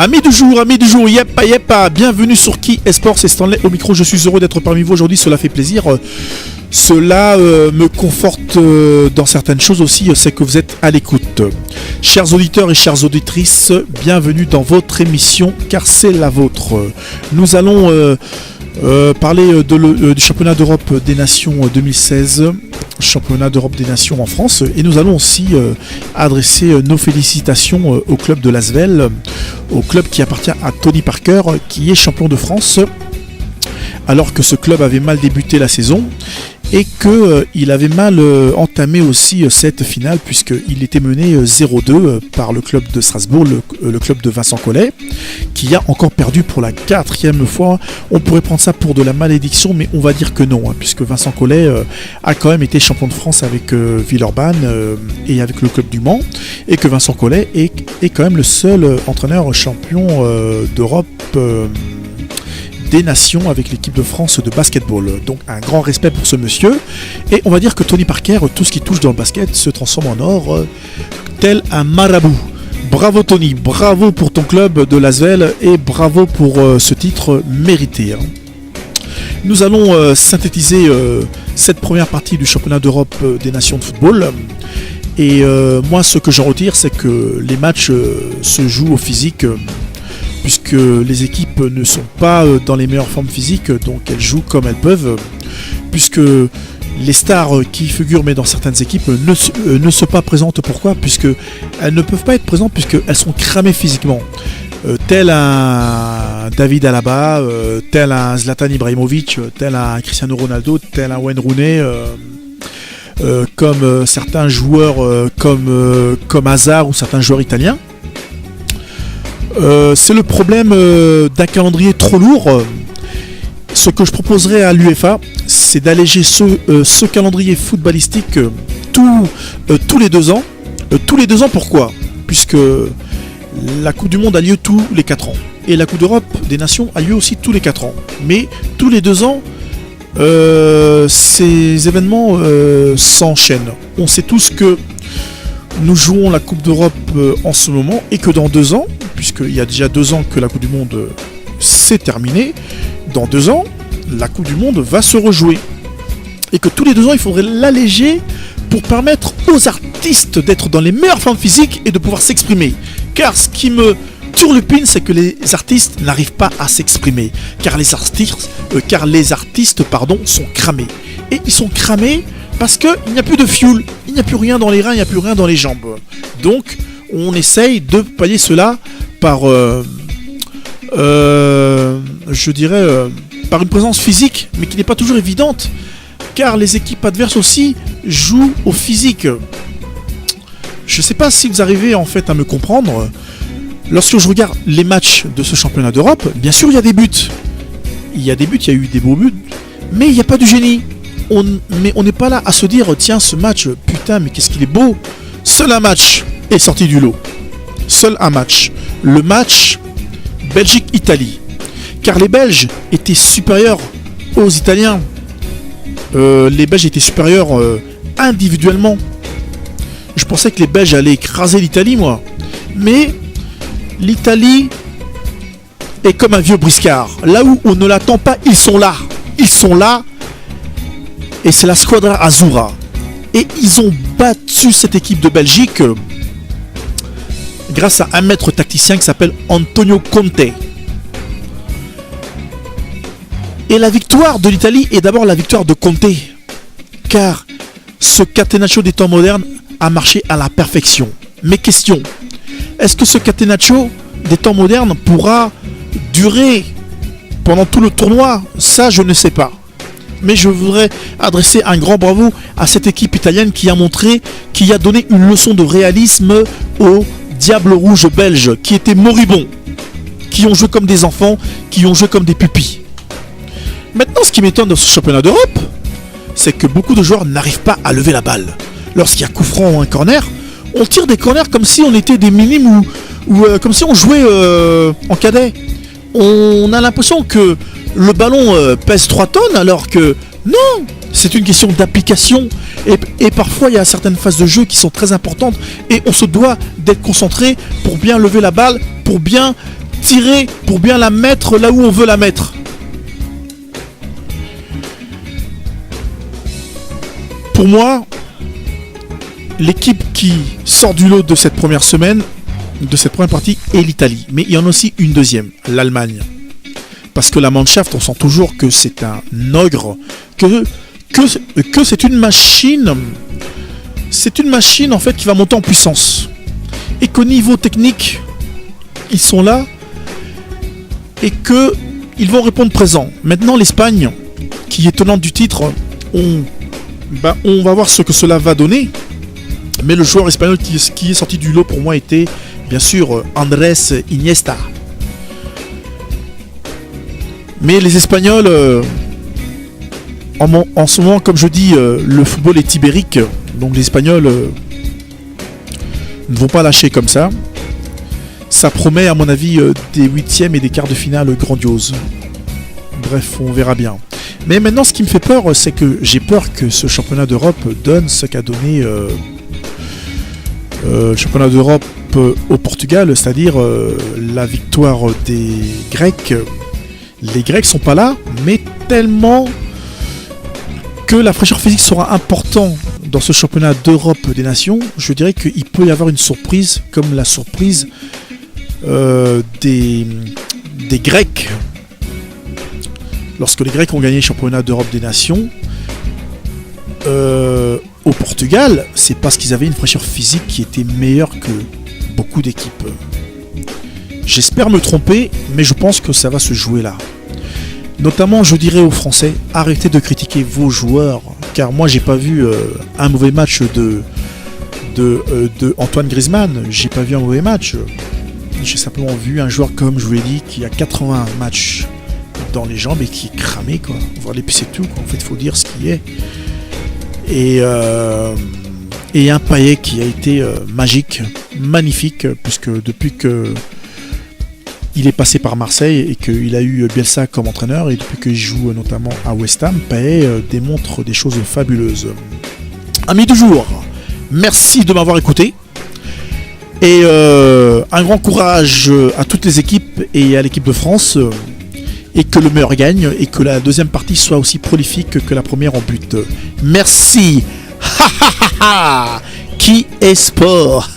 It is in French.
Amis du jour, yep, bienvenue sur Qui Esport, c'est Stanley au micro, je suis heureux d'être parmi vous aujourd'hui, cela fait plaisir. Cela me conforte dans certaines choses aussi, c'est que vous êtes à l'écoute. Chers auditeurs et chères auditrices, bienvenue dans votre émission, car c'est la vôtre. Nous allons parler du championnat d'Europe des Nations 2016, championnat d'Europe des Nations en France, et nous allons aussi adresser nos félicitations au club de l'Asvel, au club qui appartient à Tony Parker, qui est champion de France, alors que ce club avait mal débuté la saison et qu'il avait mal entamé aussi cette finale, puisqu'il était mené 0-2 par le club de Strasbourg, le club de Vincent Collet, qui a encore perdu pour la 4e fois. On pourrait prendre ça pour de la malédiction, mais on va dire que non, puisque Vincent Collet a quand même été champion de France avec Villeurbanne et avec le club du Mans, et que Vincent Collet est quand même le seul entraîneur champion d'Europe des Nations avec l'équipe de France de basketball. Donc un grand respect pour ce monsieur. Et on va dire que Tony Parker, tout ce qui touche dans le basket se transforme en or, tel un marabout. Bravo Tony, bravo pour ton club de l'Asvel et bravo pour ce titre mérité. Nous allons synthétiser cette première partie du championnat d'Europe des Nations de football. Et moi, ce que j'en retire, c'est que les matchs se jouent au physique, puisque les équipes ne sont pas dans les meilleures formes physiques, donc elles jouent comme elles peuvent, puisque les stars qui figurent mais dans certaines équipes ne sont pas présentes. Pourquoi ? Puisqu'elles ne peuvent pas être présentes puisqu'elles sont cramées physiquement. Tel un David Alaba, tel un Zlatan Ibrahimovic, tel un Cristiano Ronaldo, tel un Wayne Rooney, comme certains joueurs comme Hazard ou certains joueurs italiens. C'est le problème d'un calendrier trop lourd. Ce que je proposerais à l'UEFA, c'est d'alléger ce calendrier footballistique tous les 2 ans. Tous les 2 ans, pourquoi ? Puisque la Coupe du Monde a lieu tous les 4 ans. Et la Coupe d'Europe des Nations a lieu aussi tous les 4 ans. Mais tous les 2 ans, ces événements s'enchaînent. On sait tous que nous jouons la Coupe d'Europe en ce moment et que dans 2 ans, puisqu'il y a déjà 2 ans que la Coupe du Monde s'est terminée, dans 2 ans, la Coupe du Monde va se rejouer. Et que tous les 2 ans, il faudrait l'alléger pour permettre aux artistes d'être dans les meilleures formes physiques et de pouvoir s'exprimer. Car ce qui me turlupine, c'est que les artistes n'arrivent pas à s'exprimer. Car les artistes sont cramés. Et ils sont cramés parce qu'il n'y a plus de fuel, il n'y a plus rien dans les reins, il n'y a plus rien dans les jambes. Donc, on essaye de pallier cela par, par une présence physique, mais qui n'est pas toujours évidente, car les équipes adverses aussi jouent au physique. Je ne sais pas si vous arrivez en fait à me comprendre. Lorsque je regarde les matchs de ce championnat d'Europe, bien sûr il y a des buts. Il y a eu des beaux buts, mais il n'y a pas de génie. Mais on n'est pas là à se dire, tiens, ce match, putain, mais qu'est-ce qu'il est beau. Seul un match est sorti du lot. Seul un match. Le match Belgique-Italie. Car les Belges étaient supérieurs aux Italiens. Les Belges étaient supérieurs individuellement. Je pensais que les Belges allaient écraser l'Italie, moi. Mais l'Italie est comme un vieux briscard. Là où on ne l'attend pas, ils sont là. Ils sont là. Et c'est la Squadra Azzurra. Et ils ont battu cette équipe de Belgique grâce à un maître tacticien qui s'appelle Antonio Conte. Et la victoire de l'Italie est d'abord la victoire de Conte. Car ce catenaccio des temps modernes a marché à la perfection. Mais question, est-ce que ce catenaccio des temps modernes pourra durer pendant tout le tournoi ? Ça, je ne sais pas. Mais je voudrais adresser un grand bravo à cette équipe italienne qui a donné une leçon de réalisme aux Diables Rouges belges, qui étaient moribonds, qui ont joué comme des enfants, qui ont joué comme des pupilles. Maintenant, ce qui m'étonne dans ce championnat d'Europe, c'est que beaucoup de joueurs n'arrivent pas à lever la balle. Lorsqu'il y a coup franc ou un corner, on tire des corners comme si on était des minimes ou comme si on jouait en cadet. On a l'impression que le ballon pèse 3 tonnes alors que non, c'est une question d'application et parfois il y a certaines phases de jeu qui sont très importantes et on se doit d'être concentré pour bien lever la balle, pour bien tirer pour bien la mettre là où on veut la mettre. Pour moi, l'équipe qui sort du lot de cette première semaine, de cette première partie, est l'Italie. Mais il y en a aussi une deuxième, l'Allemagne. Parce que la Mannschaft, on sent toujours que c'est un ogre, que c'est une machine. C'est une machine en fait qui va monter en puissance. Et qu'au niveau technique, ils sont là et qu'ils vont répondre présent. Maintenant, l'Espagne, qui est tenante du titre, on va voir ce que cela va donner. Mais le joueur espagnol qui est sorti du lot pour moi était bien sûr Andrés Iniesta. Mais les Espagnols, en ce moment, comme je dis, le football est ibérique. Donc les Espagnols ne vont pas lâcher comme ça. Ça promet à mon avis des huitièmes et des quarts de finale grandioses. Bref, on verra bien. Mais maintenant, ce qui me fait peur, c'est que j'ai peur que ce championnat d'Europe donne ce qu'a donné le championnat d'Europe au Portugal, c'est-à-dire la victoire des Grecs. Les Grecs sont pas là, mais tellement que la fraîcheur physique sera importante dans ce championnat d'Europe des nations, je dirais qu'il peut y avoir une surprise, comme la surprise des Grecs. Lorsque les Grecs ont gagné le championnat d'Europe des nations, au Portugal, c'est parce qu'ils avaient une fraîcheur physique qui était meilleure que beaucoup d'équipes. J'espère me tromper, mais je pense que ça va se jouer là. Notamment, je dirais aux Français, arrêtez de critiquer vos joueurs, car moi j'ai pas vu un mauvais match de Antoine Griezmann. J'ai pas vu un mauvais match. J'ai simplement vu un joueur, comme je vous l'ai dit, qui a 80 matchs dans les jambes et qui est cramé, quoi. Voilà, et puis c'est tout, quoi. En fait, il faut dire ce qui est. Et un Payet qui a été magique, magnifique, puisque depuis que il est passé par Marseille et qu'il a eu Bielsa comme entraîneur, et depuis qu'il joue notamment à West Ham, Payet démontre des choses fabuleuses. Amis du jour, merci de m'avoir écouté. Et un grand courage à toutes les équipes et à l'équipe de France. Et que le meilleur gagne et que la deuxième partie soit aussi prolifique que la première en but. Merci. Qui est sport.